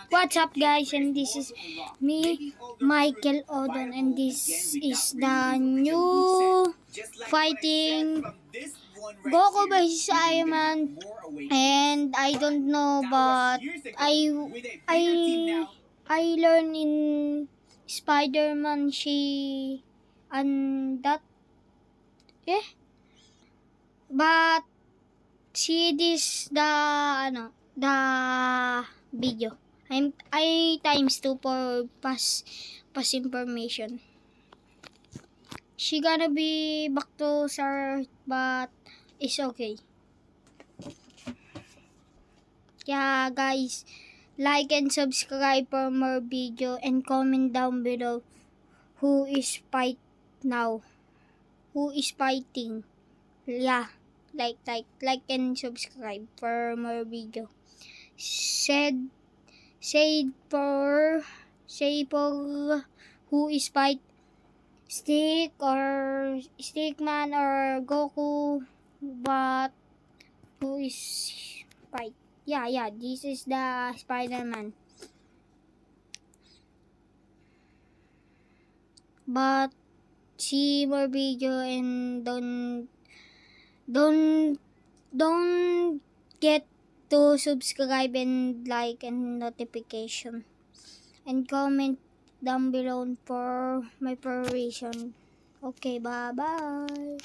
What's up guys, and this is me, Michael Odon, and this is the new fighting Goku vs Iron Man. And I don't know, but I learned in Spider-Man and that but see this the video. I times 2 for pass information. She gonna be back to Earth, but it's okay. Yeah guys, like and subscribe for more video and comment down below who is fighting. Yeah, like and subscribe for more video. Say for who is fight Stickman or Goku, but who is fight? Yeah, this is the Spider-Man. But see more video and don't get to subscribe and like and notification and comment down below for my preparation. Okay, bye bye.